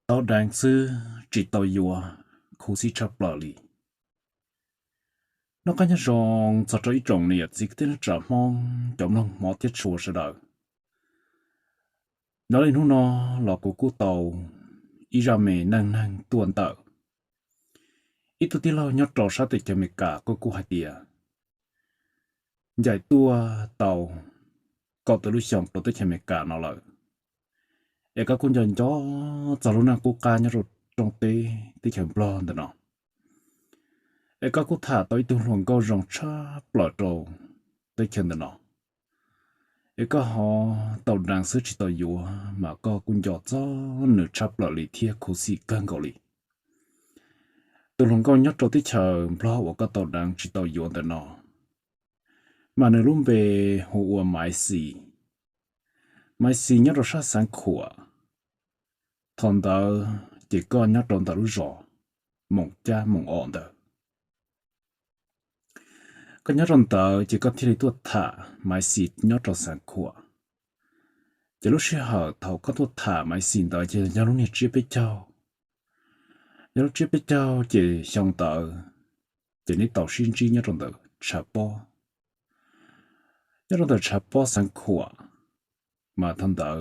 tao đang sư chỉ tao yua khu si chập lờ lì nó có nhớ rằng cho trái trồng này chỉ tên trả mong chồng lòng mỏ tiết chùa sẽ đợi nó lên hôm nó là của cô tàu ý ra mẹ năng năng tuần tờ ít tu tí lo nhớ trò sát tịch cho mẹ cả cô hai tia giải tua tàu có từ lúc xong tôi tới cho mẹ cả nó lợi để các con dần cho lúc nào cô ca nhớ rồi trong tê tê chồng lo được nó để các cô thả tới tu lòng câu rong cha bờ trâu tới chân được nó để có họ tàu đang sử chỉ tàu yếu mà có cũng giọt cho nửa chắp lại lì thiê khu sĩ căng cầu lì từ lúc con nhớ trâu tới chờ lo của các tàu đang chỉ tàu yếu được nó mà nửa lúc về hồ mai xì nhớ rồi sát sáng khủa thằng đó chỉ có nhớ trâu tàu lúc rõ mộng cha mộng ổn được có nhớ trâu tàu chỉ có thiết tuột thả mai xì nhớ trâu sáng khủa chỉ lúc xưa họ thầu có tuột thả mai xì đó chỉ nhớ lúc này chưa biết châu nhớ lúc chưa biết châu chỉ xong tàu chỉ ní tàu xin chi nhớ trâu tàu chả bò nhớ trâu tàu chả bò sáng khủa mà thằng đó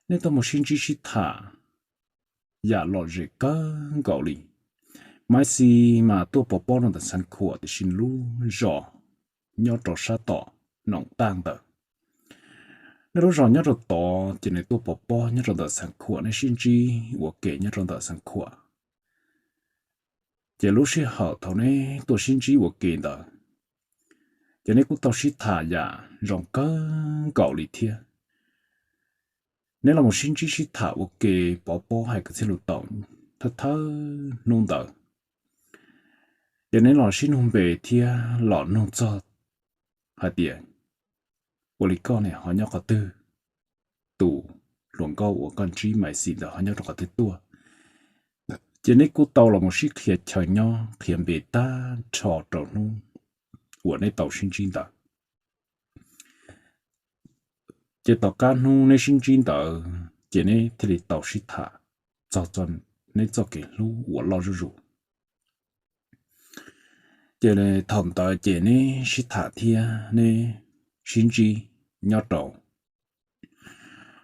nên tao một xin chi chỉ thả giả lọ rễ cơ gạo lì mai xì mà tôi bỏ bỏ nó đã sáng khủa thì xin lu rõ nhớ trâu sát tỏ nòng tang tờ nếu rõ nhớ trâu tỏ chỉ này tôi bỏ bỏ nhớ trâu tờ sáng khủa này xin chi của kể nhớ trâu tờ sáng khủa chỉ lúc xưa họ thầu này tôi xin chi của kể tờ chỉ này cũng tao xin thả giả rong cơ gạo lì thiê nếu là một xin chi xin thả của kể bỏ bỏ hay cái xe lụt tàu thơ nôn tờ để nên là xin hôn về thia lọ nông cho hạt tiền của lý con này họ nhóc có tư tủ luồng câu của con trí mày xịn đó họ nhóc có tư tua chỉ nên cú tàu là một chiếc thiệt chờ nhau thiền bề ta trò trò nung của nơi tàu xin chín đó chỉ tàu cá nung nơi xin chín đó chỉ nên thì tàu xin thả cho chân nên cho cái lú của lo rủ chỉ là thầm tàu chỉ nên xin thả thia nên xin chi nhau trâu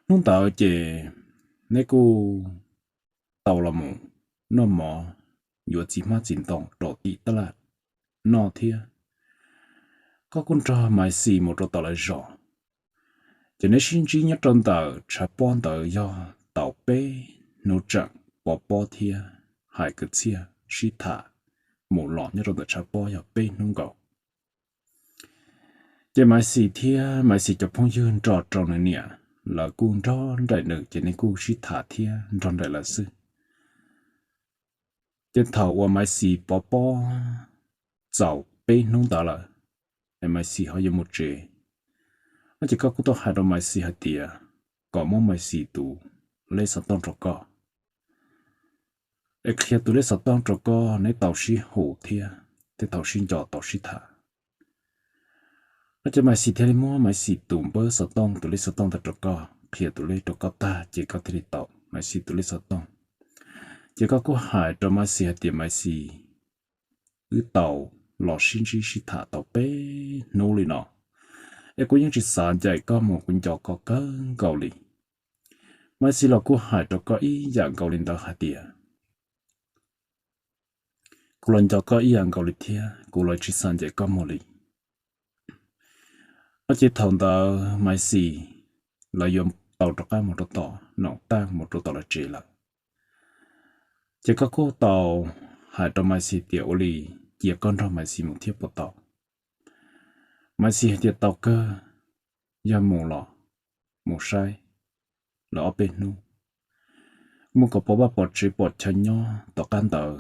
nung tàu chỉ nên cô tàu là một nó mỏ vừa chỉ mà chính tổng đổ tí tất là nó thia có con trò mai xì một trò tàu lại rõ chỉ nên xin chi nhớ trong tàu trả bón tàu do tàu bê nấu trận bỏ bó thia hai cái chia xí thả một lọ nhớ trong tàu trả bó do bê nung gạo chỉ mai xì thia mai xì cho phong dương trò trong này nè là cuồng trò đại nữ chỉ nên cu xí thả thia trong đại là sư trên thầu qua mai xì bỏ bó dầu bê nung tàu là mai xì họ dùng một chế nó chỉ có cú tao hai đôi mai xì hạt tía còn món mai xì tủ lấy sẵn tông trọc co để khi tủ lấy sẵn tông trọc co lấy tàu xì hổ thia để tàu xì giò tàu xì thả nó chỉ mai xì theo mua mai xì tủ bơ sẵn tông tủ lấy sẵn tông trọc co khi tủ lấy trọc co ta chỉ có thể tàu mai xì tủ lấy sẵn tông chỉ có cú hai đôi mai xì hạt tía mai xì ứ tàu lò xin xì thả tàu bé nô lì nọ em cũng những chỉ sản dạy có một quyển trò có cơn gạo lì mai xí là cô hải trò có ý dạng gạo lì đó hạt tiền cô lần trò có ý dạng gạo lì thia cô lại chỉ sản dạy có một lì nó chỉ thằng đó mai xí là dùng tàu trò cá một trò tỏ nọ tăng một trò tỏ là chỉ là chỉ có cô tàu hải trò mai xí tiểu lì chỉ con trò mai xí một thiếp bộ tàu mai xí tiệt tàu cơ do mù lọ mù sai là ở bên nu mua có bỏ bớt chỉ bỏ chân nhau tàu can tàu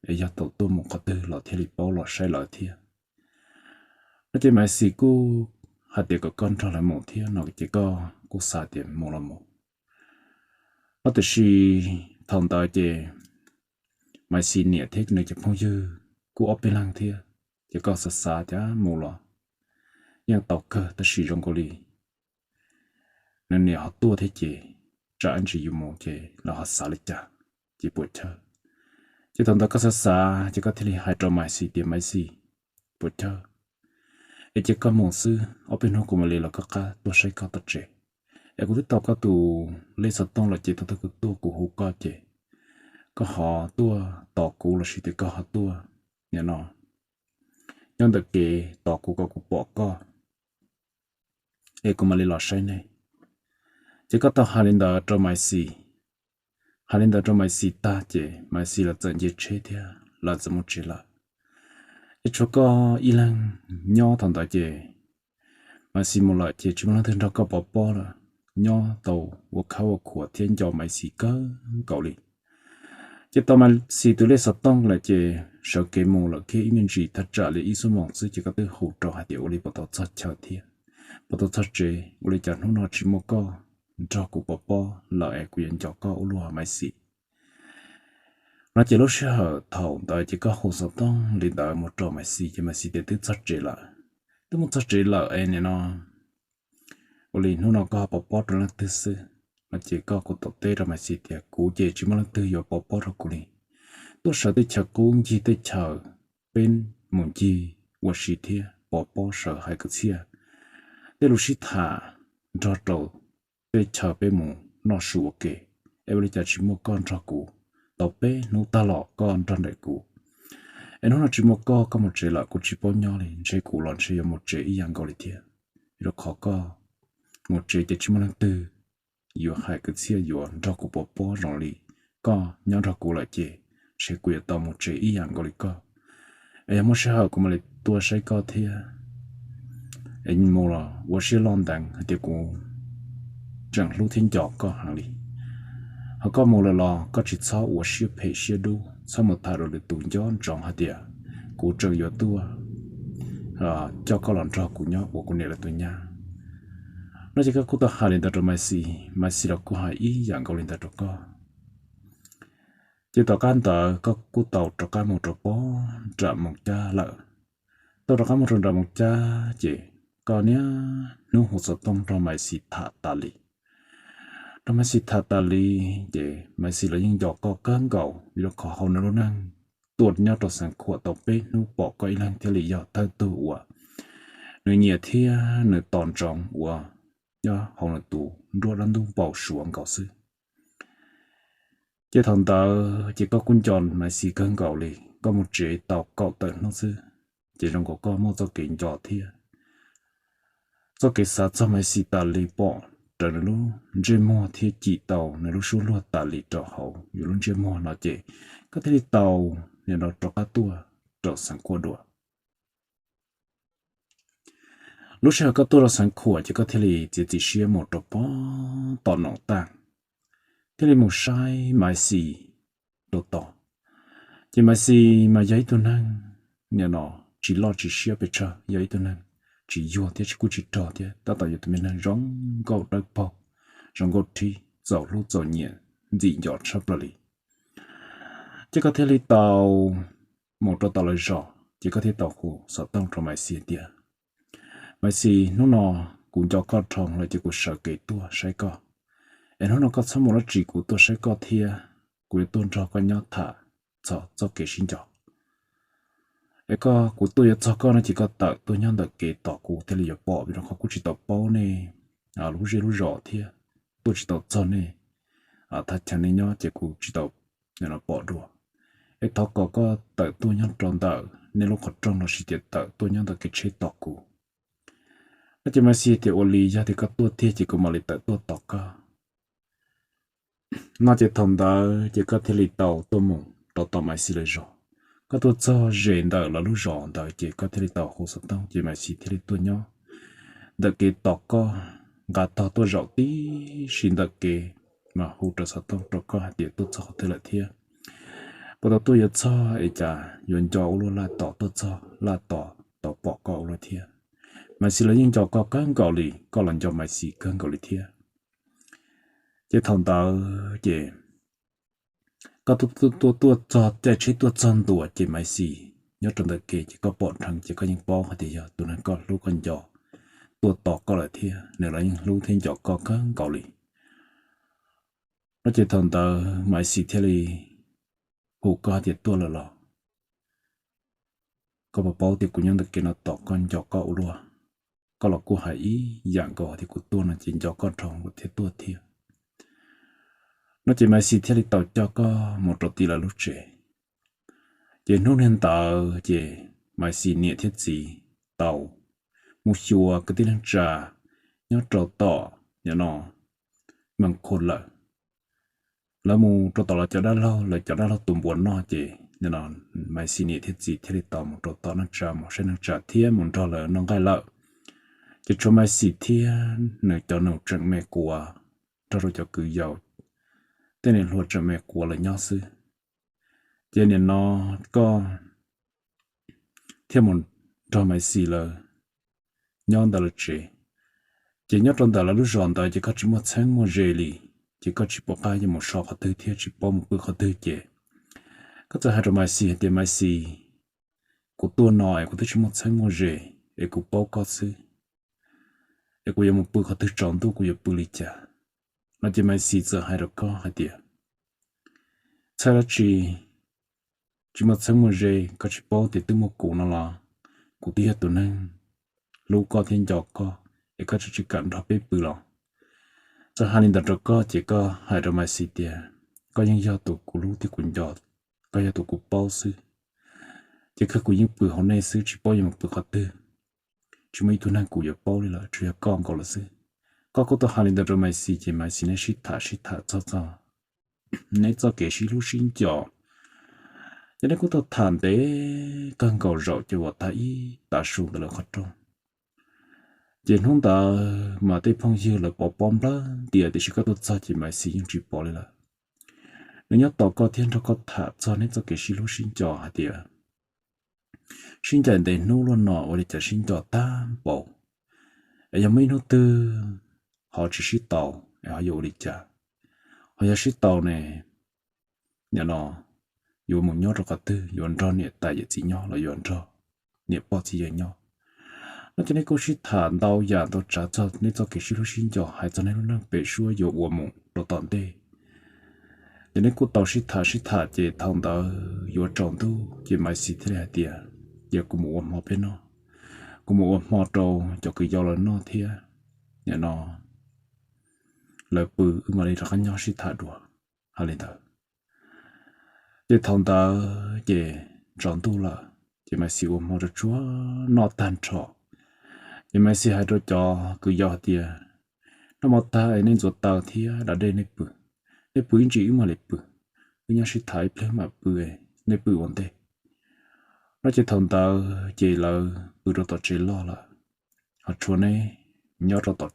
để cho tàu tôi một cái tư là thiết bị bao là sai là thiệt nó chỉ mai xí cô hạt tiệt có con cho lại một thiệt nó chỉ có cô xài tiền một là một nó từ khi thằng tàu chỉ mai xí nhẹ thế nên chỉ phong dư cô ở bên lăng thiệt chỉ có sát sát chả một là nhưng tàu cơ ta sử dụng cái gì nên nhiều họ tua thế chị trả anh chỉ dùng một chế là họ xả lịch trả chỉ bột chơi chỉ thằng ta có xa chỉ có thể là hai trò mai xì tiền mai xì bột chơi ấy chỉ có một sư ở bên hồ của mình là có cả tôi sẽ có tất chế ấy cũng biết tao có tụ lấy sát tông là chỉ thằng ta có tụ của hồ có chế có họ tua tỏ cũ là chỉ để có họ tua nhớ nó nhưng đặc kệ tỏ cũ có của bỏ có ấy cũng mà lấy lọt say này chỉ có tao hai lần đó cho mai xì hai lần đó cho mai xì ta chế mai xì là chân chế chế thế là怎么chế là ít chỗ có ý lăng nhỏ thằng ta chế mai xì một loại chế chúng nó thường cho có bỏ bỏ là nhỏ tàu và khâu của thiên cho mai xì có cậu đi chỉ tao mai xì từ lấy sát tông là chế sợ cái mù là cái mình chỉ thật trả lại ý số mong sự chỉ có từ hỗ trợ hạt điều đi bắt đầu chặt chặt thế bắt đầu chặt chế đi chặt nó chỉ một có cho cụ bỏ bỏ lợi quyền cho có lúa mai xì nó chỉ lúc sau thầu tại chỉ có hồ sơ tông liền đợi một trò mai xì cho mai xì để tự chặt chế lại tự muốn chặt chế lại này nó liền nó có bỏ bỏ trong lần thứ tư nó chỉ có cụ tập tê ra mai xì thì cụ chỉ muốn lần thứ giờ bỏ bỏ ra cụ liền tôi sợ tới chờ cụ chỉ tới chờ bên muốn gì và xì thì bỏ bỏ sợ hai cái xia tới lúc xí thả cho trâu bây chờ bé mù nó sủa kề em bây giờ chỉ một con cho cụ tàu bé nó ta lọ con trong đại cụ em nó chỉ một con có một chế là cụ chỉ bao nhiêu liền chế cụ lon chế một chế ý dạng gọi là thiệt rồi khó có một chế chỉ một lần tư vừa hai cái xe vừa cho cụ bỏ bỏ rồi đi có nhau cho cụ lại chế cụ tàu một chế ý dạng gọi là có em muốn sao cũng mà lại tua sai có thiệt em mua là tôi sẽ lon đằng thì cụ chẳng lúc thiên giọt có hàng đi họ có một lần lo có chỉ sau của siêu phê siêu đu sau một thời rồi được tụi gió tròn hạt địa của trời gió tua cho có lần cho của nhau của này là tụi nhà nó chỉ có cụ ta hai lần ta rồi mai xì là cụ hai ý dạng câu lần ta rồi có chỉ tàu can tờ có cụ tàu cho cái một trò bó chạm một cha lợ tàu cho cái một trò một cha chỉ còn nhá nếu hồ sơ tông cho mai xì thả ta li trong mấy sự thật ta li để mấy sự là những giọt có cơn gạo vì nó khó hầu nó năng tuột nhau trong sản của tàu bê nó bỏ coi lăng theo lý do thân tự của người nhiệt thia người tòn trọng của do hầu là tù đua lăn tung bỏ xuống cậu sư chỉ thằng ta chỉ có quân tròn mấy sự cơn gạo li có một chế tàu cậu tận nó sư chỉ trong có một số kiện giọt thia do cái sát cho mấy sự ta li bỏ trở nên lúc chơi mò thì chỉ tàu nên lúc xuống lúa tali trọ hậu dù lúc chơi mò nó chỉ có thể tàu nên nó trọ cá tua trọ sáng qua đùa lúc sau có tua là sáng qua chỉ có thể chỉ xia một trọ bó tỏ nòng tang thế là một sai mai xì đồ tỏ chỉ mai xì mà giấy tôi năng nên nó chỉ lo chỉ xia bị chờ giấy tôi năng chỉ vô thì chỉ chỉ trò thì ta tạo cho tụi mình là rong gạo đất bao rong gạo thi dầu lúa dầu nhẹ dị giọt sắp lại chỉ có thể lấy tàu một trò tàu lấy rõ chỉ có thể tàu khu sợ tông trong máy xì tiền máy xì nó cũng cho con tròn là chỉ của sợ kể tua sai co em nó có số một là chỉ của tua sai co thì của tôn cho con nhau thả cho kể xin cho cái có của tôi cho con nó chỉ có tạo tôi nhớ được cái tạo của thế là bỏ vì nó không có chỉ tạo bao này lúc gì lúc rõ thì tôi chỉ tạo cho này thật chẳng nên nhớ chỉ của chỉ tạo nên nó bỏ đùa cái tạo có tạo tôi nhớ tròn tạo nên lúc còn tròn nó chỉ tạo tôi nhớ được cái chế tạo của nó chỉ mà xí thì oli ra thì có tôi thì chỉ có mà lấy tạo tôi tạo cả nó chỉ thông đó chỉ có thể lấy tạo tôi muốn tạo mà xí lấy rõ có tôi cho rèn đỡ là lúc rọn đỡ chỉ có thể tàu hồ sơ tông chỉ mà chỉ thể tôi nhau đỡ cái tàu có gạt tàu tôi rộng tí xin đỡ cái mà hỗ trợ sơ tông cho có để tôi cho thế là thiệt bắt đầu tôi cho ấy chả dùng cho luôn là tàu tôi cho là tàu bỏ cọ là thiệt mà chỉ là những cho có cán cọ lì có lần cho mà chỉ cán cọ lì thiệt chỉ thông tàu chỉ có tôi cho để chế tôi chân đùa chỉ mấy gì nhớ trong đời kể chỉ có bọn thằng chỉ có những bao thì giờ tụi nó có lúc con giò tôi tỏ có lại thiệt nếu là những lúc thiên giò có cán cọ lì nó chỉ thằng tờ mày xì thế li hồ ca thì tua là lọ có bảo bảo thì cũng nhận được cái nó tỏ con cho cậu luôn có là cô hãy ý dạng cậu thì cũng tua là chỉ cho con tròn của thế tua thiệt nó chỉ mày xì thế li tàu cho có một trò tì là lúc trẻ chỉ nôn hiện tàu chỉ mày xì nhẹ thiết gì tàu một chùa cái tiếng trà nhớ trò tỏ nhớ nó bằng khôn lợiแล้วมูตัวต่อเราจะได้เล่าเลยจะได้เล่าตุ่มบวนนอเจเนี่ยนอนไม่สินี่ที่จีที่ต่อมูตัวต่อนั่งจามใช่นั่งจ่าเทียมุนรอเลยน้องไก่เล่าจะชมไม่สิเทียเนื้อจะหนูจังแม่กลัวถ้าเราจะกือยาวแต่เนี่ยเราจะแม่กลัวเลยย่อซื้อเจเนี่ยนอก็เทียมุนรอไม่สิเลยย้อนตลอดเจเจย้อนตลอดรู้จอนแต่จะก็จะมาแทงมาเจลีchỉ có chỉ bỏ cái một số họ tư thiết chỉ bỏ một bữa họ tư chế có thể hai đôi mai xì thì mai xì của tôi nói của tôi chỉ một sáng một rể để của bao có sự để của một bữa họ tư tròn tôi của bữa lịch trả nó chỉ mai xì giờ hai đôi có hai tiệt sau đó chỉ một sáng một rể có chỉ bao thì tôi một củ nó là của tôi hết tuần nên lúc có thiên giọt có để có chỉ cần đó biết bữa lòng cho hai lần đó có chỉ có hai đôi mai xì tiệt có những giao tụ của lũ thì cũng giọt có giao tụ của bao sư chỉ có của những bữa hôm nay sư chỉ bao nhiêu một bữa họ tư chỉ mấy tuần này của giờ bao đi là chỉ con còn là sư có cô tôi hai lần đó mai xì chỉ mai xì này xí thả cho nên cho kẻ xí lũ xin giọt cho nên cô tôi thản tế cần cầu rộ cho vợ thấy ta xuống từ là khó trong chuyện hôm ta mà tới phong dư là bỏ bom đó địa thì chỉ có tôi cho chỉ mai xí những chỉ bỏ lại là nếu nhớ tàu có thiên cho có thả cho nên cho cái xí lú xin cho hả địa xin cho để nô luôn nọ và để cho xin cho ta bỏ ở nhà mấy nô tư họ chỉ xí tàu họ dùng để trả họ chỉ xí tàu này nhà nó dùng một nhót rồi cả tư dùng cho nhiệt tại chỉ nhót là dùng cho nhiệt bao chỉ nhót nó cho nên cô xí thả đau giả tôi trả cho nên cho cái xí lú xin cho hay cho nên nó bị xua dùng uổng một đồ tận đây cho nên cô tàu xí thả chỉ thằng đó vô trồng tu chỉ mai xí thế này tiệt giờ cô mua mỏ bên nó cô mua mỏ trâu cho cái dầu là nó thiệt nhà nó lời bự mà đi ra cái nhau xí thả đùa hay lên thở chỉ thằng đó chỉ trồng tu là chỉ mai xí mỏ cho chúa nó tan trọ chỉ mai xí hai đứa cho cái dầu tiệt nó mỏ ta nên ruột tao thiệt đã đây nên bự để bự chỉ mà để bự cái nhà sĩ thái plei mà bự ấy để bự vấn đề nó chỉ thằng tao chỉ là bự rồi tao chỉ lo là họ chuột này nhớ rồi tao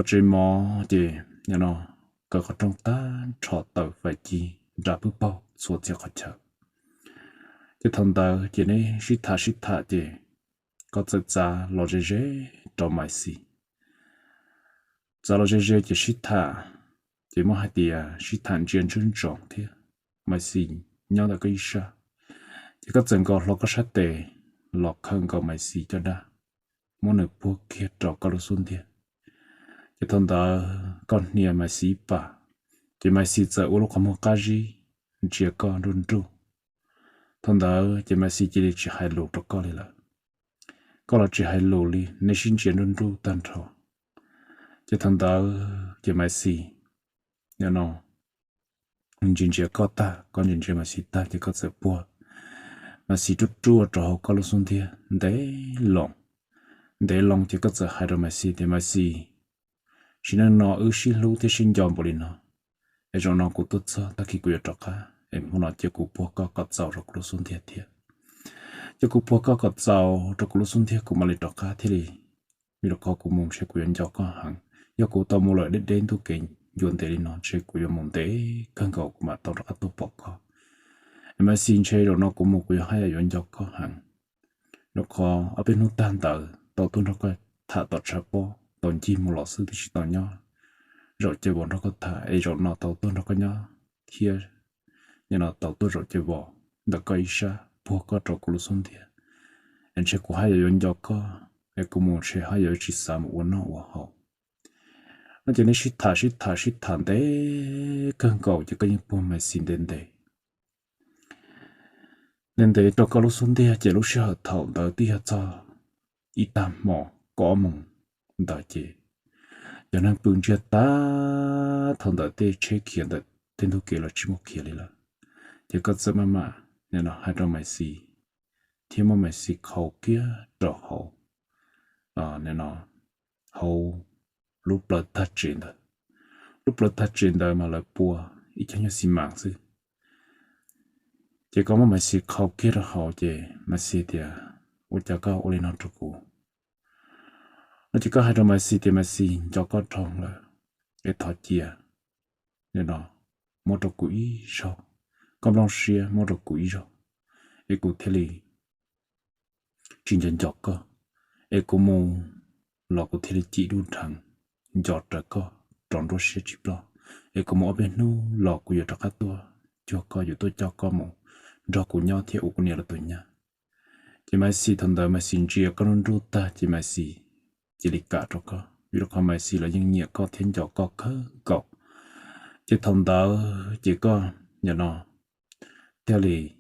chỉ mò chỉ nhà nó có trong ta trọ tao phải chi ra bự bao số chỉ có chờ chỉ thằng tao chỉ này sĩ thả chỉ có tự ra lo dễ cho mai xí ra lo dễ chỉ sĩ thả chỉ mà hai tia chỉ thành chuyện chân trọng thế mà xin nhau là cái sao chỉ có từng có lo có sát tệ lo không có mà xin cho đã muốn được buộc kia trọ có được xuân thế chỉ thằng đó con nia mà xin bà chỉ mà xin giờ u lúc không có cái gì chỉ có run run thằng đó chỉ mà xin chỉ để chỉ hai lô cho con đi là chỉ hai lô đi nên xin chuyện run run tan thọ chỉ thằng đó chỉ mà xin you know nhìn chỉ có ta con nhìn chỉ mà xí ta chỉ có sự bùa mà xí chút chua trò có lúc xuân thiên để lòng chỉ có sự hai đôi mà xí thì mà xí chỉ nên nó xí lưu thì xin chọn bồi nó để cho nó cũng tốt sao ta khi quyết trọ cả em muốn nói chỉ cũng bùa có giàu rồi lúc xuân thiên thiệt chỉ cũng bùa có giàu rồi lúc xuân thiên cũng mà lấy trọ cả thì vì nó cũng muốn sẽ quyền cho có hàng do cũng tao mua lại đến thu kinh yuan tế nó chơi của yuan mông tế cần cầu mà tao đã tu bọc co em xin chơi rồi nó cũng một cái hay là yuan cho có hàng nó có ở bên nút tan tờ tao tu nó có thả tọt sáp po tòn chim một lọ sư thì chỉ tao nhau rồi chơi bọn nó có thả ấy rồi nó tao tu nó có nhau kia nhưng nó tao tu rồi chơi bỏ đã có isa po có trò của xuân thiệt em chơi của hay là yuan cho có em cũng muốn chơi hay là chỉ sao một nó họ nó chỉ nên shít thả đấy cơn cầu chỉ có những buồn mà xin đến đây nên để cho có lúc xuống đi chỉ lúc sợ thầu đỡ đi cho ít tam mỏ có mùng đỡ chỉ cho nên bưng chia ta thằng đỡ đi chơi kia đỡ tên thu kia là chỉ một kia là chỉ có sự mà nên là hai trong mày xì thì mà mày xì khâu kia trò hậu nên là hậu lúc lợt thắt chuyện đó lúc lợt thắt chuyện đó mà lại bùa ít cho nhau xì mạng chứ chỉ có mà mày xì khâu kia là hậu chỉ mày xì thì ủa cho có ủa lên nó cho cụ nó chỉ có hai trong mày xì cho có trong là cái thọ chia nên là một đồ quỷ sao còn lòng xia một đồ quỷ rồi cái cụ thể là chuyên dân chọc cơ cái cụ mù lọ cụ thể là chỉ đun thằng giọt ra cơ tròn đôi xia chip lo cái cụ mù ở bên nu lọ cụ giờ cho các tua cho cơ giờ tôi cho cơ mù cho cụ nhau theo cụ này là tôi nha chỉ mai xì thằng đời mai xin chia con run rút ta chỉ mai xì chỉ lịch cả cho cơ vì đó mai xì là những nhẹ có thiên cho có cơ cậu chỉ thằng đời chỉ có nhà nó theo lì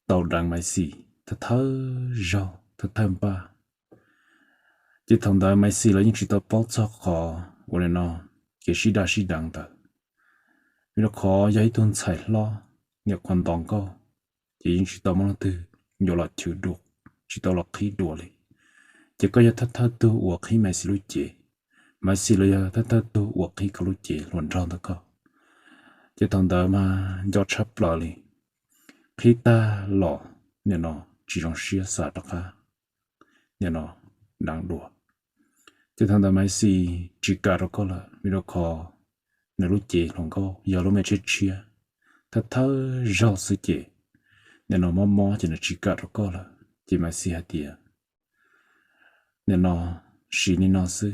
tàu đằng mai xì thật thơ rau thật thơm ba chỉ thằng đời mai xì là những chỉ tàu bao cho khó của nó cái xí đằng ta vì nó khó giấy tuần xài lo nhập quan đồng co chỉ những chỉ tàu mang từ nhiều là chịu được chỉ tàu là khí đùa này chỉ có giờ thật thơ tu hoặc khí mai xì lúc chế mai xì là thật thơ tu hoặc khí cái lúc chế luận rau đó co chỉ thằng đời mà do chấp lại đi khi ta lọ nhà nó chỉ trong xia xả đó cả nhà nó đang đùa chỉ thằng đời mai xì chỉ cả đó có là vì nó khó nó lúc chế lòng có giờ lúc mẹ chết chia thật thơ rau sự chế nhà nó mò chỉ nó chỉ cả đó có là chỉ mai xì hạt tiền nhà nó xì ní nó xứ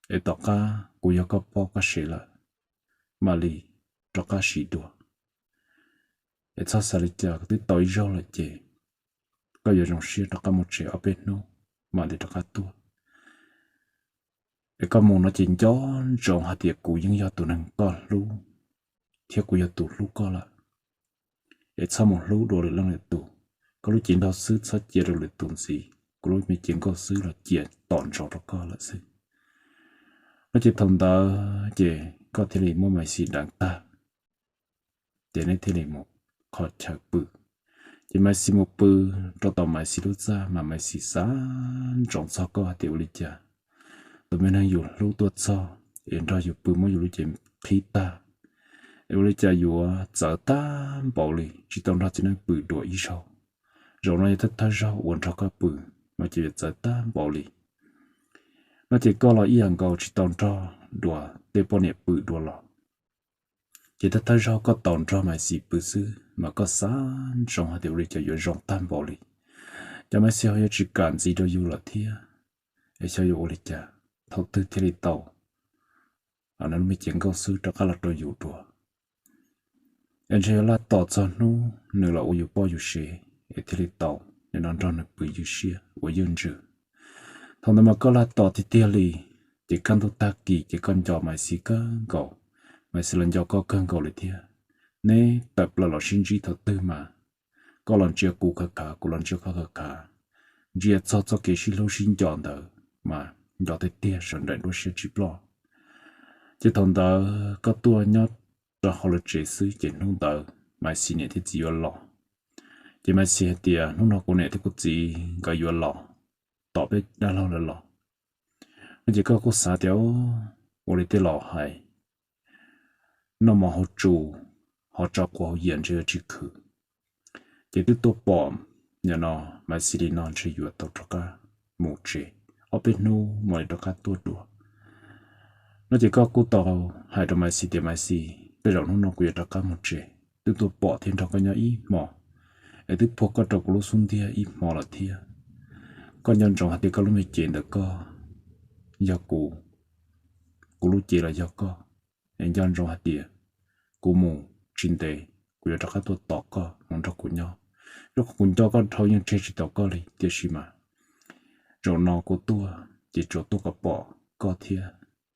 ở đó cả cũng có bao cái xì là mà lì đó cả xì đùa để cho xử lý cho cái tối rau là chế có giờ trong xưa đó có một trẻ ở bên nó mà để cho cả tua để có một nó chính cho trong hạt tiệc của những gia tụ năng có lú theo của gia tụ lú có là để sau một lú đồ lên là tụ có lúc chính đó xứ sát chia rồi là tụ gì có lúc mình chính có xứ là chia tọn trọ đó có là xứ nó chỉ thông đó chỉ có thể là một máy xì đáng ta để nên thế là một khó chạc bự chỉ mai xì một bự cho tàu mai xì lúc ra mà mai xì sáng trong sao có tiểu lịch cha tụi mình đang dùng lúc tuột sao hiện ra dùng bự mới dùng lúc chém khí ta tiểu lịch cha dùng giờ ta bảo lì chỉ tao ra chỉ nên bự đuổi ý sao rồi nó thật thật ra uốn cho các bự mà chỉ giờ ta bảo lì nó chỉ có là ý hàng cầu chỉ tao ra đùa để bọn nhẹ bự đùa lọ chỉ thật thật ra có tao ra mai xì bự sư mà có sáng trong hai tiểu lịch cho dùng rong tam bảo lì cho mấy xe hơi chỉ cần gì đó dù là thia để cho dù lịch cha thâu tư thế lịch tàu ở nó mới chuyện câu sư cho các là đồ dù đùa em chơi là tàu cho nó nửa là ô dù bao dù xe để thế lịch tàu để nó cho nó bự dù xe của dân trừ thằng mà có là tàu thì tia lì chỉ cần tôi ta kỳ chỉ cần cho mày xí cơn cầu mày sẽ lần cho có cơn cầu lại thia nè tập là sinh trí thật tư mà có lần chưa cũ cả có lần chưa có cả chỉ cho cái gì lâu sinh chọn đó mà do tới tia sẵn đại đôi xe chip lo chỉ thằng đó có tua nhót cho họ là chế sư chỉ nông đó mà xin nhẹ thì chỉ có lọ chỉ mà xin tia nông nó cũng nhẹ thì có gì cái có lọ tỏ biết đã lâu là lọ nó chỉ có xả theo我哋啲落係，那麼好做，好照顧好研究之苦，亦都多幫人咯，咪是啲人去閱讀咗個目標，我邊度咪讀個多多，我只個古道係度咪是啲咪是，俾人攞個閱讀個目標，都多幫天讀個嘢一毛，亦都破個讀個攞鬆啲一毛啦啲，個人仲係啲個攞咪見到個，有個。cú lú chỉ là do có anh dân trong hạt địa cú mù chín tệ cú cho các tôi tỏ có mong cho cú nhau lúc cú cho con thâu những chơi chỉ tỏ có đi tiêu xí mà rồi nó cú tua chỉ chỗ tôi có bỏ có thiệt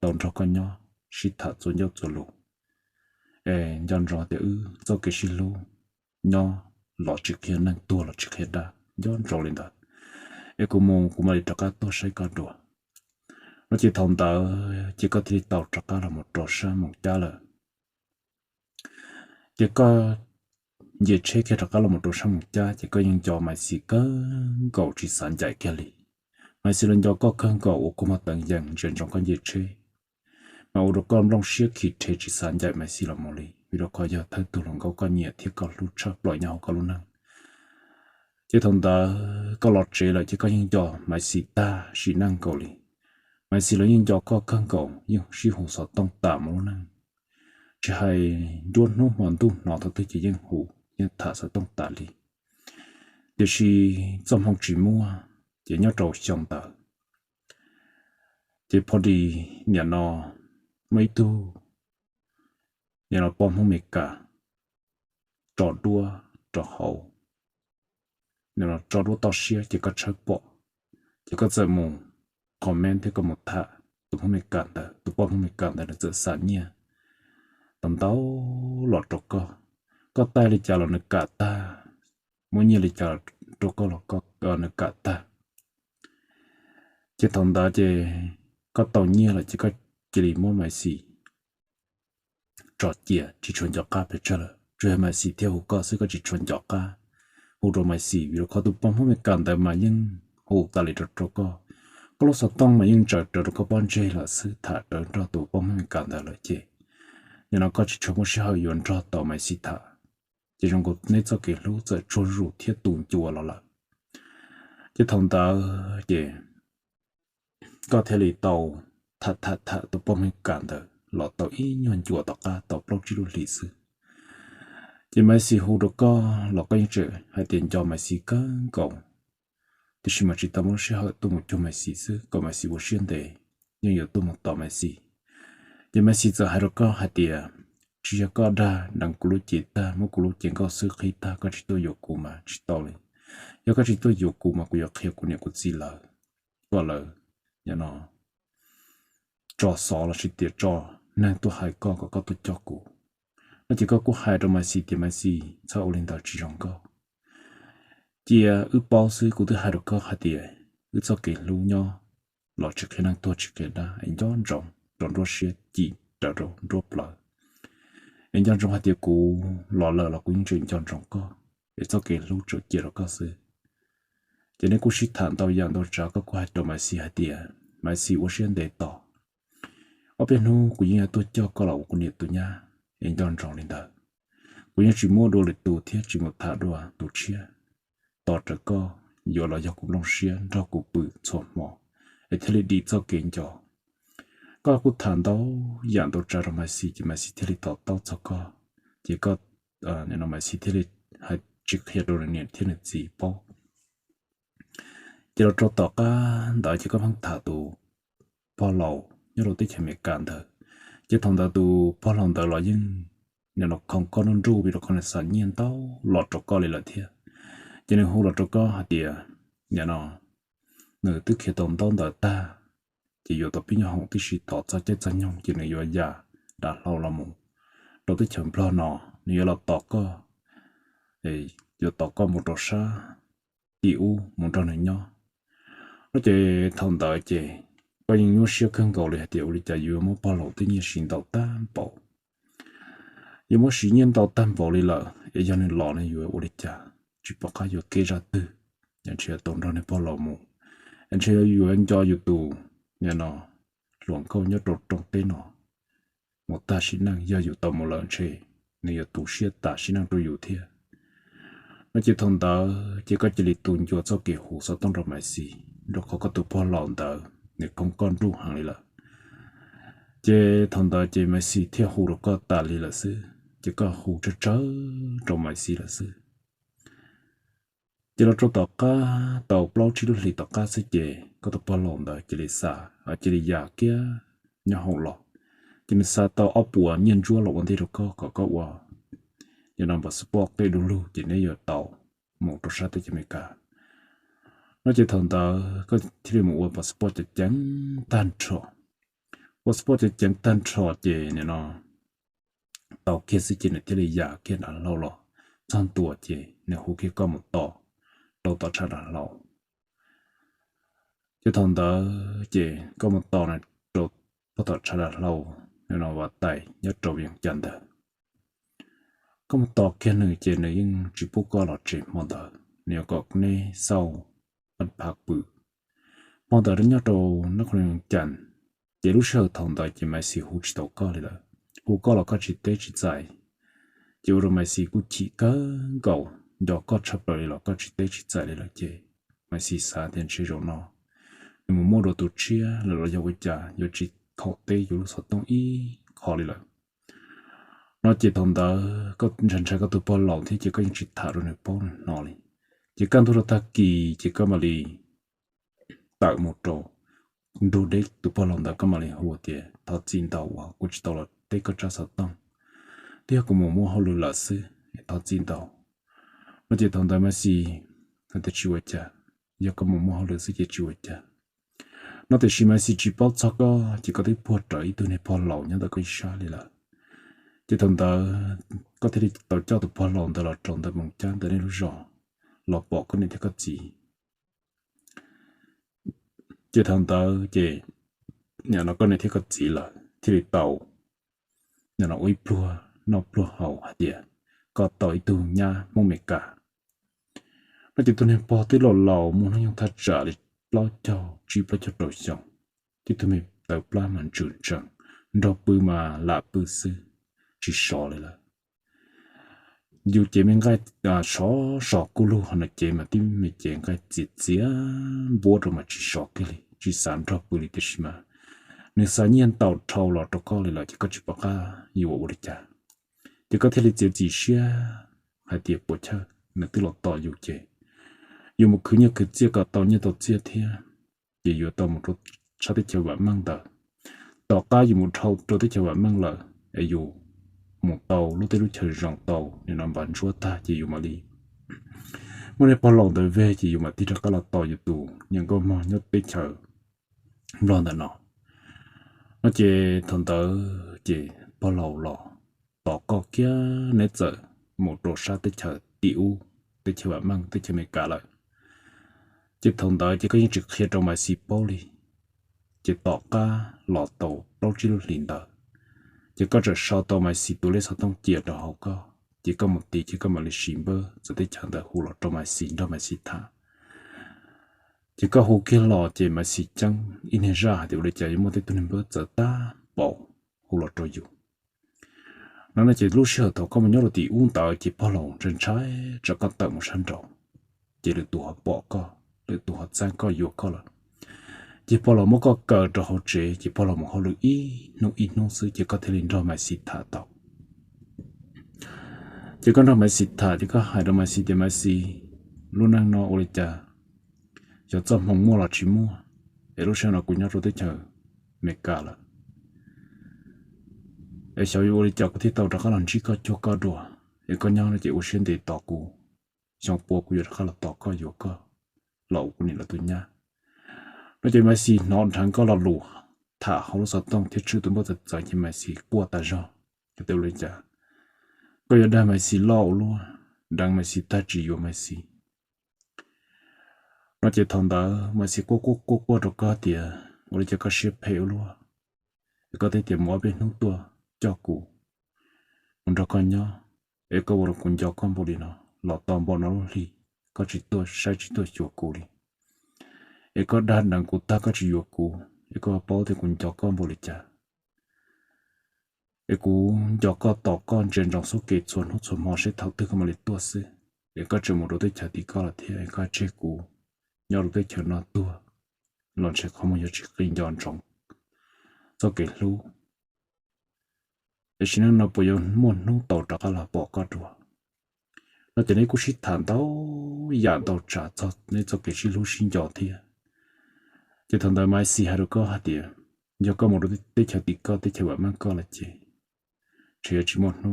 tàu cho con nhỏ xịt thả cho nhau cho lù dọn rõ để cho cái xí lù nhỏ lọ chỉ kia năng tua lọ chỉ kia đã dọn rõ lên đó cũng mà đi cả tôi sẽ cả đùa nó chỉ thông tàu chỉ có thể tàu cho cả là một trò sa một cha là chỉ có giờ chế cái cho cả là một trò sa một cha chỉ có những trò mà chỉ có cầu chỉ sản giải kia li mà chỉ lần cho có cơn cầu cũng mà tận dần trên trong con giờ chế mà ô con long xía khi chế chỉ sản giải mà chỉ là một li vì đó coi giờ thấy tụi lòng có con nhẹ thì có lúc chắc loại nhau có lúc năng chỉ thông tàu có lọt chế là chỉ có những trò mà chỉ năng cầu li mà chỉ là những trò có cơn cầu nhưng chỉ hồ sơ tông tạm một năng chỉ hay đuôn nó hoàn tu nó thật chỉ những hồ nhưng thả sẽ tông tạm đi để chỉ trong phòng chỉ mua chỉ nhớ trâu trong tờ chỉพอดีnhà nó mấy tu nhà nó bom không mệt cả trò đua trò hậu nhà nó trò đua tao xia chỉ có chơi bộ chỉ có giờ mùng comment thì có một thả tụi không mệt cả đó tụi bom không mệt cả đó là giờ sáng nha tầm tao lọt trò có tay đi chào là nước cả ta muốn nhiều đi chào trò có là có nước cả ta chỉ thằng đó chỉ có tàu nhiều là chỉ có chỉ mua máy xì trò chia chỉ chuẩn cho cá phải chơi rồi máy xì theo hồ có sẽ có chỉ chuẩn cho cá hồ rồi máy xì vì có tụ bom không biết cần tại mà nhưng hồ ta lại trò có lúc sau tông mà nhưng chờ có bom chơi là sự thả trở cho tụ bom không biết cần tại là chơi nhưng nó có chỉ cho một số hơi yuan cho tàu máy xì thả chỉ trong cuộc nên cho cái lũ giờ trôi rủ thiết tụng chùa là chỉ thằng đó chỉ có thể là tàu thả tụ bom không cần tại lọ tàu ít nhuận chùa tàu cá tàu bốc chỉ lịch sử chỉ máy xì hồ đó có lọ có những chuyện hay tiền cho máy xì có cổng thì khi mà chỉ tao muốn sẽ hỏi tôi một chỗ máy xì xứ còn máy xì vô xuyên đề nhưng giờ tôi một tàu máy xì chỉ máy xì giờ hay đó có hay tiền chỉ có đa đằng cú lúa chỉ ta muốn cú lúa chỉ có sức khi ta có chỉ tôi dục cú mà chỉ tao lên giờ có chỉ tôi dục cú mà cú dục kia cú này cú gì là gọi là nhà nó cho xó là chỉ tiền cho nên tôi hay có tôi cho cú nó chỉ có cú hay trong máy xì sau lên tàu chỉ trong có chỉ bao xứ cú thứ hai được có hai tiền cho cái lú nhau lọ chỉ cái năng tôi chỉ cái đó anh chọn rộng rồi sẽ chỉ trở rồi lại anh chọn trong hai tiền cú lọ là cú những chuyện chọn rộng có để cho cái lú trở kia được có xứ cho nên cú sĩ thản tàu dạng tôi trả có hai trong máy xì hai tiền máy xì vô xuyên để tỏ ở bên nu của những tôi cho có lẩu của nhiệt tôi nha anh chọn rộng lên đó của những chỉ mua đồ lịch tụ thiết chỉ một thả đồ tụ chia tỏ trở co giờ là do cũng long xuyên do cũng bự chọn mỏ để thế đi cho kiến cho có cũng thản đâu dạng tôi trả máy xì chỉ máy xì thế tao cho co chỉ có nên là máy xì thế hay chỉ hiện đồ này thế là gì bao chỉ là cho tao cả đó chỉ có bằng thả tụ bao lâu nhớ đầu tiên mình cản thôi chỉ thằng ta tụ bao lâu đó là nhưng nên nó không có nên ru vì nó không là sản nhiên tao lọt cho co lại là thế cho nên hồ lọt cho co hạt địa nhà nó nửa tức khi tổng tông đỡ ta chỉ có tập pin nhau tí sĩ tỏ ra chết chân nhau chỉ này vừa già đã lâu là mù đầu tới chấm lo nọ nếu là tỏ co thì vừa tỏ co một đồ sa u một trò này nhau nó chỉ thằng đỡ chỉ có những nhu siêu cân cầu lại tiểu đi chạy vừa một bao lâu tự nhiên sinh đầu tam bộ vừa một sinh nhiên đầu tam bộ đi là để cho nên lọ này vừa đi chạy chỉ bảo cái vừa kê ra từ nhà chơi tổng trò này bao lâu mù anh chơi vừa anh cho vừa tù nhà nó luồng câu nhớ trộn trong tên nó một ta xin năng do vừa tàu một lần chơi này tù xia ta xin năng tôi vừa thiệt nó chỉ thông đó chỉ có chỉ lịch tuần cho cho kiểu hồ sơ tông trong máy xì rồi có tụ bao lòn đó để không con ru hàng này là chỉ thông đó chỉ máy xì theo hồ rồi có ta li là sư chỉ có hồ trớ trong máy xì là sư chỉ là cho tàu bao chỉ được lì tàu cá sẽ chỉ có tụ bao lòn đó chỉ là xả chỉ là già kia nhà hồ lọ chỉ là xả tàu ốp bùa nhân chúa lọ vấn đề được có qua giờ nằm vào sport tây đủ luôn chỉ nên giờ tàu một trò sát tới Jamaica nó chỉ thằng đó có thì một passport chỉ chẳng tan trọ passport chỉ chẳng tan trọ chỉ này nó tàu kia sẽ chỉ là chỉ là giả kia là lâu rồi sang tuổi chỉ nếu hồ kia có một tàu đầu tàu cha là lâu chỉ thằng đó chỉ có một tàu này đầu tàu cha là lâu nên nó vào tay nhớ trâu biển chân đó có một tàu kia nữa chỉ là những chỉ bút có là chỉ một đó nếu có cái sau ăn bạc bự một đó nhớ trâu nó còn chân chỉ lúc sau thằng đó chỉ mới xì hút tàu có rồi hút có là có chỉ tới chỉ dài chỉ rồi mới xì hút chỉ có gạo đó có chấp rồi là có chỉ tới chỉ dài là chỉ mới xì xa tiền chỉ rồi nó nhưng mà mua đồ tụt chia là nó giao cái trả giao chỉ thọ tê giao lúc sau tông ý khó đi lại nó chỉ thằng đó có chân trái có tụt bao lâu thì chỉ có những chỉ thả rồi này bao nó đi chỉ cần thu được kỳ chỉ có mà đi tạo một chỗ đồ đấy tụt bao lâu đó có mà đi hồ tiền thọ chín tàu và cũng chỉ tàu là tê có trả sáu tông thì có một mua hồ lửa là sư thọ chín tàu nó chỉ thằng đó mà xì anh ta chịu trả giờ có một mua hồ lửa sư chỉ chịu trả nó thì chỉ mà chỉ bảo cho chỉ có thể buộc trái từ này bỏ lỏng nhưng ta có sao đi là chỉ thằng ta có thể tạo cho tụi bỏ lỏng đó là trồng tại mông chán tới nên lúc rõ lọt bỏ cái này thì có gì chỉ thằng ta chỉ nhà nó có này thì có gì là thì tàu nhà nó uy plua nó plua hậu hạt địa có tỏi từ nhà mông mẹ cả nó chỉ tụi này bỏ tới lò lò muốn nó用它trả đi lo cho đổi xong thì tụi mình tạo plan mình chuẩn chẳng đó bự mà là bự sư chỉ sợ lại là dù chế mình cái sợ cú lu hoặc là chế mà tim mình chế cái chỉ bố rồi mà chỉ sợ cái này chỉ sản đó bự đi chứ mà nếu sản nhiên tàu trâu lọt trâu co là chỉ có chỉ bảo cả nhiều ở đây chả chỉ có thể là chế chỉ xia hay tiệp bộ chơi nếu từ lọt tàu dù chế dù một thứ như cái chia cả tàu như tàu chia thế chỉ dù tàu một chút sao tới chiều bạn mang tờ tàu cá dù một thâu cho tới chiều bạn mang lờ dù một tàu lúc tới lúc chờ rong tàu nên làm bạn chúa ta chỉ dù mà điมื่อพอลงตัวเวจีอยู่มาที่รักเราต่ออยู่ตัวยังก็มองยศไปเฉยร้อนแต่เนาะnó chỉ thằng tớ chỉ bao lâu lọ tỏ có kia nét giờ một đồ sa tới chờ tiểu tới chờ bạn mang tới chờ mày cả lại chỉ thằng tớ chỉ có những trực khi trong bài xì bao đi chỉ tỏ ca lọ tàu đâu chỉ lúc liền tờ chỉ có trở sau tàu bài xì tôi lấy sao tông chia đó họ có chỉ có một tí chỉ có một lịch sử bơ rồi tới chờ tờ hù lọ trong bài xì đó bài xì thả chỉ có hồ kia lò chỉ mà xì chăng in ra thì để chạy một cái tuần bữa giờ ta bỏ hồ lò trôi dù nó là chỉ lúc sơ tàu có một nhớ là tỷ uống tàu chỉ bao lòng trên trái cho con tàu một sân trầu chỉ được tụ họ bỏ co được tụ họ sang co dù co là chỉ bao lòng một có cờ cho họ chế chỉ bao lòng một họ lưu ý nông sư chỉ có thể lên ra mà xì thả tàu chỉ có ra mà xì thả chỉ có hai ra mà xì để mà xì luôn đang nó ôi cha giờ cho mong mua là chỉ mua để lúc sau nó cũng nhớ rồi tới chờ mẹ cả là để sau yêu đi chợ có thể tàu ra các lần chỉ có cho có đùa để có nhau là chỉ ưu tiên để tỏ cụ trong bộ của giờ các là tỏ có nhiều có lẩu của này là tôi nhá nó chỉ mà xì nón thằng có là lù thả không sao tông thiết chữ tôi bao giờ giải chỉ mà xì qua ta ra cái tiêu lên chả có giờ đang mà xì lẩu luôn đang mà xì ta chỉ yêu mà xì nó chỉ thằng đó mà chỉ qua rồi có tiền, rồi chỉ có ship hiệu luôn, có thể tiền mua bên nước tua cho cụ, mình cho con nhau, ấy có một con cho con bồ đi nó, lọt tòm bò nó đi, có chỉ tôi sai chỉ tôi chuột cụ đi, ấy có đàn đằng cụ ta có chỉ chuột cụ, ấy có bao thì con cho con bồ đi chả, ấy cụ cho con tỏ con trên dòng số kẹt xuân hút xuân mò sẽ thâu tư không mà lấy tua sư, ấy có chỉ một đôi tay chả tí có là thế, ấy có chế cụ nhớ được chờ nó tua lần sẽ không bao giờ chỉ kinh doanh trong do cái lú để xin nó bây giờ muốn nó tàu trả là bỏ qua rồi nó chỉ nên cũng chỉ thản tao giả tàu trả cho nên cho cái xin lú xin cho thì chỉ thằng đại mai xì hay được có hạt tiền giờ có một đôi tay chờ tí có tay chờ bạn mang có là chỉ muốn nó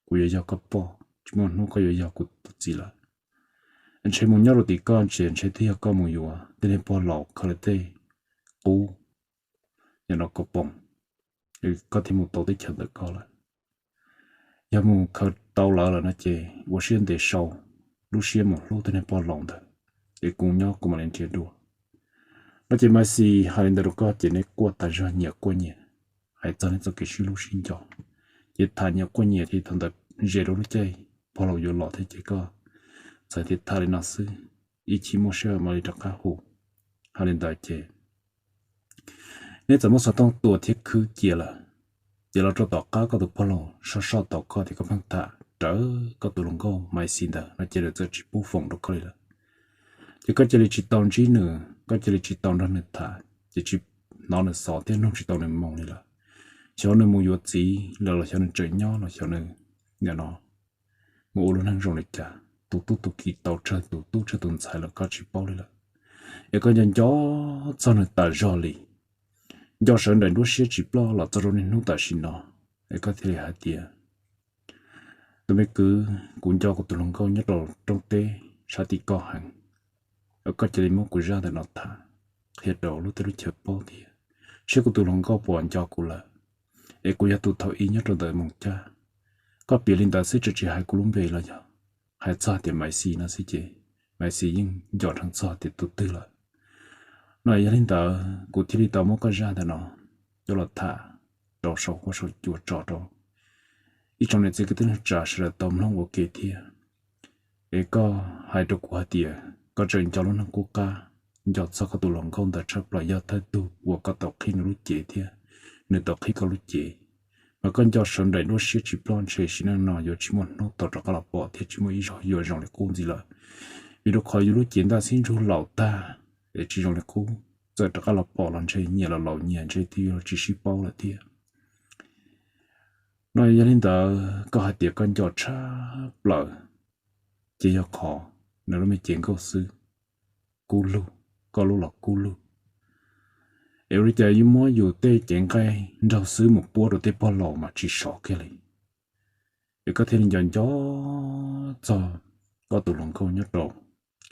cũng giờ có bỏ chỉ muốn nó có giờ có gì là anh chơi muốn nhớ rồi thì con chuyện chơi thì con muốn yêu tên em bỏ lọc khờ tê cú nhà nó có bông có thêm một tổ tích chân được con là nhà muốn khờ tàu lỡ là nó chơi vô xuyên để sâu lúc xuyên một lúc tên em bỏ lọc thôi để cùng nhau cùng lên chơi đua nó chơi mai si hai lần đầu có chơi này qua ta ra nhiều qua nhiều hay cho nên cho cái suy lúc xin cho chỉ thà nhiều qua nhiều thì thằng ta dễ đâu chơi bỏ lọc vô lọ thì chỉ có sai thì thà lên nó sư ý chí mua xe mà đi đặt cá hồ hai lần đầu chơi nếu怎么说当多天去接了，接了这到家个都不了，少到家的个方法，这个都能够买新的，那接着这只部分都可以了。就个这里只当只呢，个这里只当着呢他，就只拿呢少点弄只当呢忙的了，小呢没有子，了小呢真鸟了小呢，你喏，我无论能用的家，都给到车都车顿菜了，个只包的了，一个人家做呢打绕里。do sợ đẩy đuôi xe chỉ lo là cho nên nó ta xin nó để có thể hạt tiền tôi mới cứ cuốn cho của tôi lòng câu nhất rồi trong tê sa tì co hàng ở có chơi một của ra để nó thả hiện đầu lúc tôi chụp bao thì xe của tôi lòng câu bỏ cho của là để của nhà tôi thầu ý nhất rồi đợi mong cha có biểu linh ta sẽ chỉ hai của lúng về là nhở hai cha thì máy xì nó sẽ chế máy xì nhưng dọn thằng cha thì tôi tư là nói gia đình tớ cụ thể tớ muốn có ra thế nào cho là thả đầu sầu của sầu chuột trọ đó ít trong này chỉ cái tên trả sự tầm lòng của kế thiệt ấy có hai đứa của tiệt có chuyện cho nó quốc ca cho sao có tụ lòng con đã chấp lại do thái tu của có tộc khi nó lúc chế thiệt nên tộc khi có lúc chế mà con cho sớm đầy nó sẽ chỉ plan sẽ xin nó giờ chỉ muốn nó tạo ra cái là bỏ thiệt chỉ muốn ý rồi giờ rằng là con gì là vì nó khỏi lúc chiến ta xin chú lão ta để chỉ trong là cũ giờ tất cả là bỏ lần chơi nhiều là lão nhiều chơi thì chỉ ship bao là thiệt nói gia đình ta có hai tiệc con cho cha lợ chỉ cho khó nếu nó mới chuyện câu sư cú lu có lu là cú lu em đi chơi mua dù tê chuyện cái đầu sư một bữa đầu tê bao lò mà chỉ sợ cái này để có thể dành cho có tụ lòng câu nhất rồi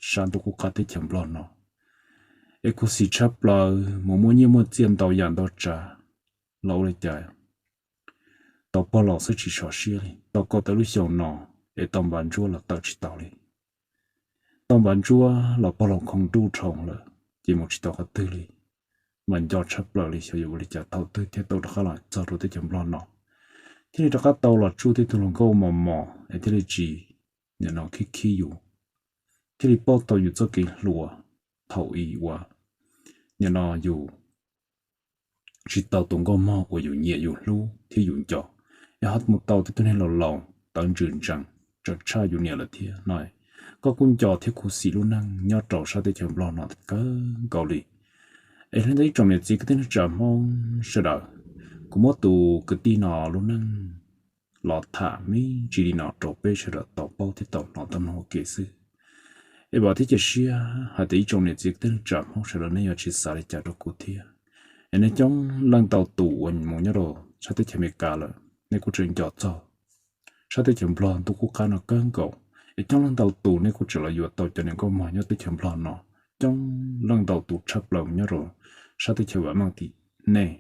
sáng tụ cũng có thể chậm lo nó em cũng xí chấp là mua nhiều mua tiền tàu dàn tàu trả lâuเลยchơi tàu bao lò sẽ chỉ sợ xí này tàu có tới lúc xong nó em tàu bán chúa là tàu chỉ tàu này tàu bán chúa là bao lò không đủ trọng là chỉ một chỉ tàu có tư này mình cho chấp là lý sử dụng lý trả tàu tư theo tàu đó là cho rồi tới chậm lo nó thì đó các tàu là chú thì tụi nó câu mò em thì chỉ nhà nó khi dùng thì bao tàu dùng cho cái lúa thầu ý và nhà nó dùng chỉ tàu tụi câu mò của dùng nhẹ dùng lú thì dùng cho nhà hát một tàu thì tôi nên lò tận trường rằng cho cha dùng nhẹ là thiệt nói có quân trò thì khu xí luôn năng nhớ trâu sao để chậm lo nó có cầu lì em thấy trong này chỉ cái tên trầm mong sợ đợi cũng mất tù cái tin nó luôn năng lọt thả mi chỉ đi nó trộn bê sợ đợi tàu bao thì tàu nó tâm hồ kỹ sư em bảo thì chỉ xia hay thấy trong này chỉ cái tên trầm mong sợ đợi này ở chỉ xả để trả cho cụ thiệt em nói trong lần tàu tù anh muốn nhớ rồi sao tới chậm cả rồi nên cũng chuyện cho sao tới chậm lo tôi cũng khá nó cơn cầu trong lần tàu tù nên cũng chỉ là vừa tàu cho nên có mà nhớ tới chậm lo nó trong lần tàu tù chấp lòng nhớ rồi sao tới chậm mang thì nè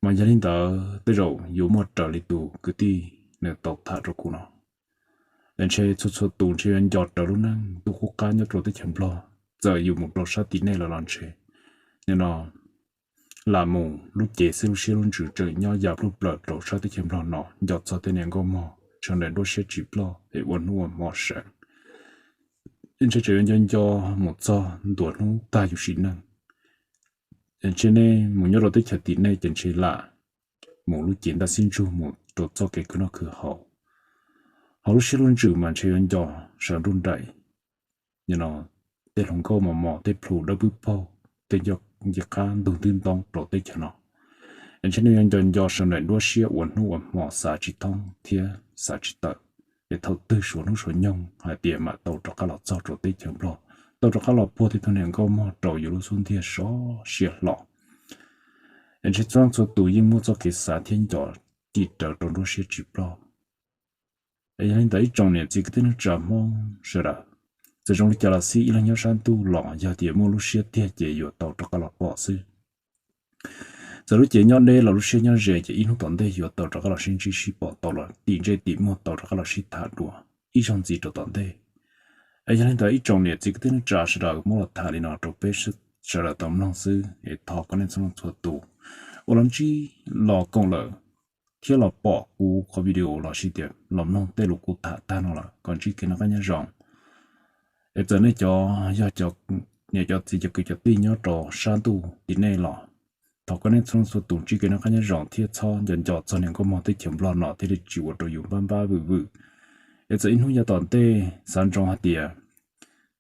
mà gia đình tớ tới rồi dù một trở lại tù cứ đi nếu tàu thả rồi của nó nên chơi chút tù chơi anh giọt trở luôn năng tôi cố cá nhớ rồi tới chậm lo giờ dù một đồ sát tí này là làm chơi nên nó là mù lúc chế siêu siêu luôn chữ trời nhau dạp lúc lợt đồ sát tới chậm lo nó giọt sao tới nền có mò cho nên đôi sẽ chỉ lo để uốn uốn mò sáng nên chơi chơi anh cho một giờ đuổi nó taอยู่xin năng cho nên muốn nhớ rồi tới chợ tí này chẳng chỉ là một lúc chiến đã xin chú một tổ cho cái nó cứ hậu hậu lúc xin luôn chữ mà chơi anh cho sợ run đẩy như nó tên không câu mà mò tên phù đã bước bao tên dọc dọc can đường tin tông rồi tới cho nó cho nên anh cho sợ này đua xe uốn uốn mò xả chỉ thông thia xả chỉ tợ để thâu tư số nó số nhông hay tiền mà tàu cho các lọ cho rồi tới chấm lo tàu cho các lọ po thì thằng này câu mò trầuอยู่xuống thia số xe lọ anh chỉ trang cho tụi yên mua cho cái xã thiên cho đi trở trong đó sẽ chịu lo anh thấy trong này chỉ cái tên trả mong sợ là giờ trong lịch là sĩ là nhớ san tu lọ giờ tiệm mua lúc xưa tiệt chỉ vừa tàu cho các lọ bỏ xứ giờ lúc chỉ nhon đây là lúc xưa nhon rẻ chỉ in tuần đây vừa tàu cho các lọ sinh chi bỏ tàu là tiền chơi tiệm mua tàu cho các lọ sinh thả đùa ít trong gì cho tuần đây ấy cho nên tới ít trong này chỉ cái tên trả sự đầu mua là thả đi nào trong bếp sức trở lại tầm lòng sư để thọ cái nên xong thuật tù ô làm chi lò công lợ khi lò bỏ cú có video lò xí tiệm lòng nông tê lục cú thả ta nó là còn chỉ cái nó cái nhá rộng để giờ này cho nhà cho thì cho cái cho tin nhớ trò san tu thì này lò thọ cái nên xong thuật tù chỉ cái nó cái nhá rộng thiết cho dần cho nên có mong tới chấm lò nọ thì để chịu đồ dùng ban ba vự để giờ in hú nhà toàn tê san trong hạt tiệt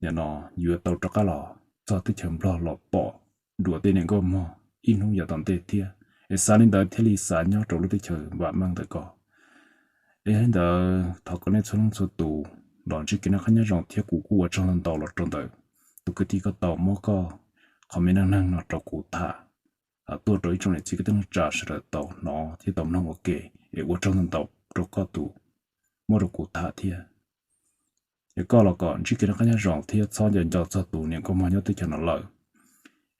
nhà nó vừa tàu cho cá lò cho tới chấm lò bỏ đùa tên này có mò in hú nhà toàn tê thiệt để sáng lên tới thế li sáng nhau trâu lúc tới chờ và mang tới cỏ để hiện giờ thọ có nên xuống số tù đòn chỉ cái nó khá nhớ rằng thiết cũ ở trong tàu là trong đời tụ cái tí có tàu mua co còn mấy năng nó trâu cũ thả tôi đối trong này chỉ cái tiếng trả sự tàu nó thì tàu nó ok để ở trong tàu trâu có tù mua được cũ thả thiệt để có là còn chỉ cái nó khá nhớ rằng thiệt sau dần cho tù nên có mà nhớ tới cho nó lợi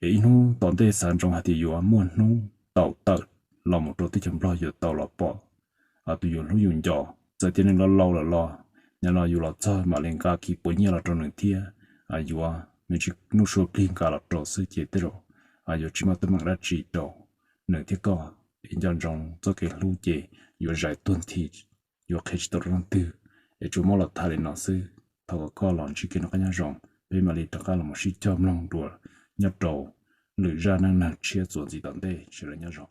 để in hú toàn tê sáng trong hạt thì yếu muốn hú tàu tờ là một đôi tí chấm lo giờ tàu là bỏ tụi dùng lúc dùng giò giờ thì nên lo lâu là lo nhà nó dù là chơi mà lên cả khi bữa nhiều là trong nửa thia dù mình chỉ nuôi số pin cả là trâu sư chế tới rồi dù chỉ mà tụi mình đã chỉ trâu nửa thia co in dòng trong cho cái lưu chế dù giải tuần thì dù khi chỉ tao rong tư để chúng nó là thay lên nó sư thằng có lon chỉ cái nó cái nhà rong bên mà đi tất cả là một sĩ chom long đùa nhặt trâu lười ra năng chia ruộng gì tận đây chỉ là nhớ rong